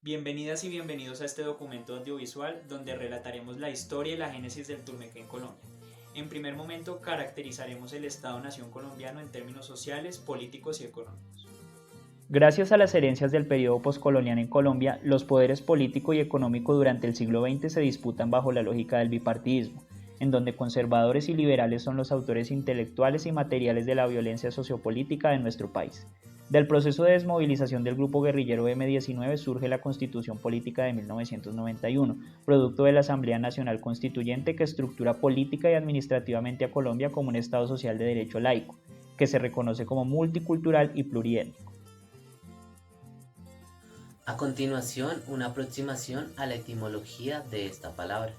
Bienvenidas y bienvenidos a este documento audiovisual donde relataremos la historia y la génesis del Turmequé en Colombia. En primer momento caracterizaremos el Estado-Nación colombiano en términos sociales, políticos y económicos. Gracias a las herencias del periodo poscolonial en Colombia, los poderes político y económico durante el siglo XX se disputan bajo la lógica del bipartidismo, en donde conservadores y liberales son los autores intelectuales y materiales de la violencia sociopolítica de nuestro país. Del proceso de desmovilización del grupo guerrillero M-19 surge la Constitución Política de 1991, producto de la Asamblea Nacional Constituyente que estructura política y administrativamente a Colombia como un Estado social de derecho laico, que se reconoce como multicultural y pluriétnico. A continuación, una aproximación a la etimología de esta palabra.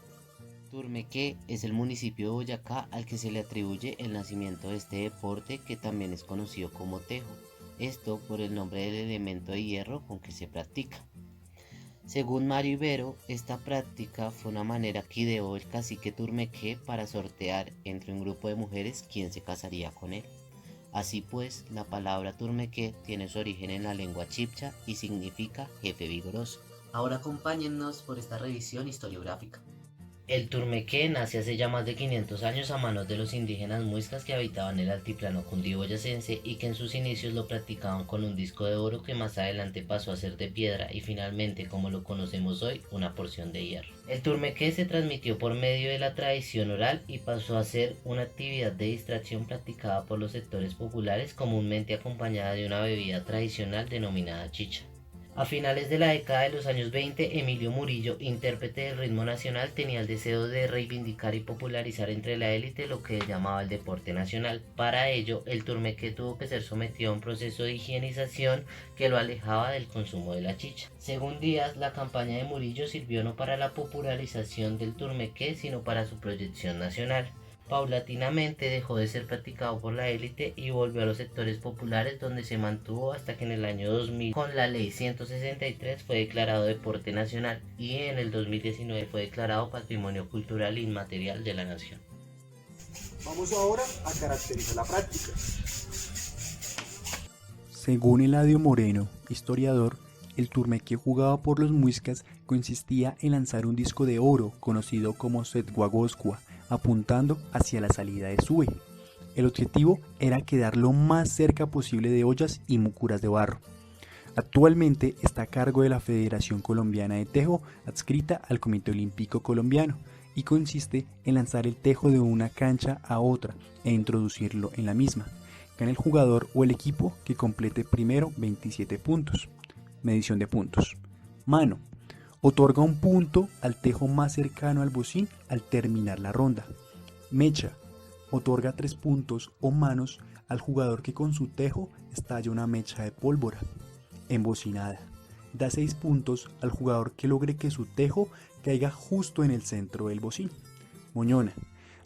Turmequé es el municipio de Boyacá al que se le atribuye el nacimiento de este deporte que también es conocido como tejo, esto por el nombre del elemento de hierro con que se practica. Según Mario Ibero, esta práctica fue una manera que ideó el cacique Turmequé para sortear entre un grupo de mujeres quién se casaría con él. Así pues, la palabra turmequé tiene su origen en la lengua chibcha y significa jefe vigoroso. Ahora acompáñennos por esta revisión historiográfica. El turmequé nace hace ya más de 500 años a manos de los indígenas muiscas que habitaban el altiplano cundiboyacense y que en sus inicios lo practicaban con un disco de oro que más adelante pasó a ser de piedra y finalmente, como lo conocemos hoy, una porción de hierro. El turmequé se transmitió por medio de la tradición oral y pasó a ser una actividad de distracción practicada por los sectores populares, comúnmente acompañada de una bebida tradicional denominada chicha. A finales de la década de los años 20, Emilio Murillo, intérprete del ritmo nacional, tenía el deseo de reivindicar y popularizar entre la élite lo que él llamaba el deporte nacional. Para ello, el turmequé tuvo que ser sometido a un proceso de higienización que lo alejaba del consumo de la chicha. Según Díaz, la campaña de Murillo sirvió no para la popularización del turmequé, sino para su proyección nacional. Paulatinamente dejó de ser practicado por la élite y volvió a los sectores populares donde se mantuvo hasta que en el año 2000 con la ley 163 fue declarado deporte nacional y en el 2019 fue declarado patrimonio cultural inmaterial de la nación. Vamos ahora a caracterizar la práctica. Según Eladio Moreno, historiador, el turmequé jugado por los muiscas consistía en lanzar un disco de oro conocido como setguagoscua, apuntando hacia la salida de Sue. El objetivo era quedar lo más cerca posible de ollas y múcuras de barro. Actualmente está a cargo de la Federación Colombiana de Tejo, adscrita al Comité Olímpico Colombiano, y consiste en lanzar el tejo de una cancha a otra e introducirlo en la misma. Gana el jugador o el equipo que complete primero 27 puntos. Medición de puntos. Mano. Otorga un punto al tejo más cercano al bocín al terminar la ronda. Mecha. Otorga 3 puntos o manos al jugador que con su tejo estalla una mecha de pólvora. Embocinada. Da 6 puntos al jugador que logre que su tejo caiga justo en el centro del bocín. Moñona.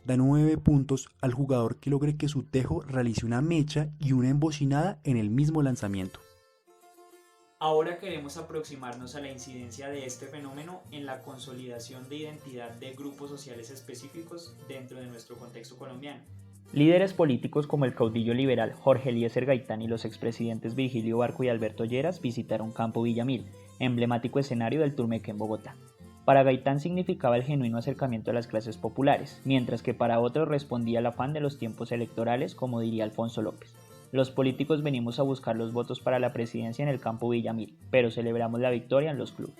Da 9 puntos al jugador que logre que su tejo realice una mecha y una embocinada en el mismo lanzamiento. Ahora queremos aproximarnos a la incidencia de este fenómeno en la consolidación de identidad de grupos sociales específicos dentro de nuestro contexto colombiano. Líderes políticos como el caudillo liberal Jorge Eliezer Gaitán y los expresidentes Virgilio Barco y Alberto Lleras visitaron Campo Villamil, emblemático escenario del turmequé en Bogotá. Para Gaitán significaba el genuino acercamiento a las clases populares, mientras que para otros respondía al afán de los tiempos electorales, como diría Alfonso López. Los políticos venimos a buscar los votos para la presidencia en el Campo Villamil, pero celebramos la victoria en los clubes.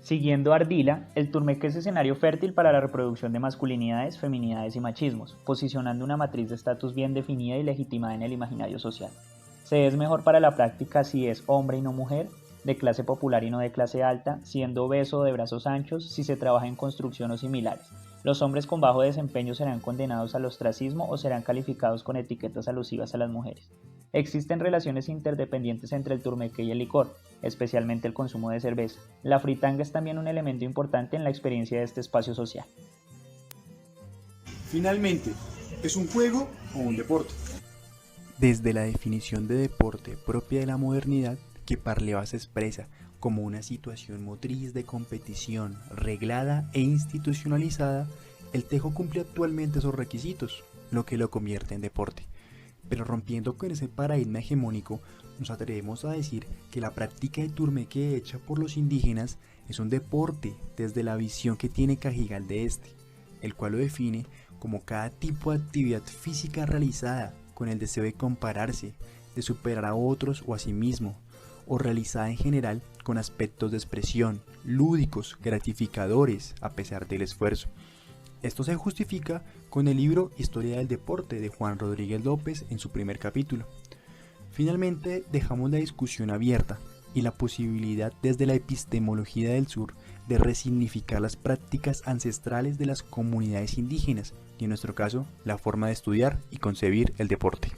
Siguiendo a Ardila, el turmequé es escenario fértil para la reproducción de masculinidades, feminidades y machismos, posicionando una matriz de estatus bien definida y legitimada en el imaginario social. Se es mejor para la práctica si es hombre y no mujer, de clase popular y no de clase alta, siendo obeso o de brazos anchos, si se trabaja en construcción o similares. Los hombres con bajo desempeño serán condenados al ostracismo o serán calificados con etiquetas alusivas a las mujeres. Existen relaciones interdependientes entre el turmequé y el licor, especialmente el consumo de cerveza. La fritanga es también un elemento importante en la experiencia de este espacio social. Finalmente, ¿es un juego o un deporte? Desde la definición de deporte propia de la modernidad, que Parlevas expresa como una situación motriz de competición reglada e institucionalizada, el tejo cumple actualmente esos requisitos, lo que lo convierte en deporte. Pero rompiendo con ese paradigma hegemónico, nos atrevemos a decir que la práctica de turmeque hecha por los indígenas es un deporte desde la visión que tiene Cajigal de este, el cual lo define como cada tipo de actividad física realizada con el deseo de compararse, de superar a otros o a sí mismo, o realizada en general con aspectos de expresión, lúdicos, gratificadores a pesar del esfuerzo. Esto se justifica con el libro Historia del Deporte de Juan Rodríguez López en su primer capítulo. Finalmente, dejamos la discusión abierta y la posibilidad desde la epistemología del sur de resignificar las prácticas ancestrales de las comunidades indígenas y en nuestro caso la forma de estudiar y concebir el deporte.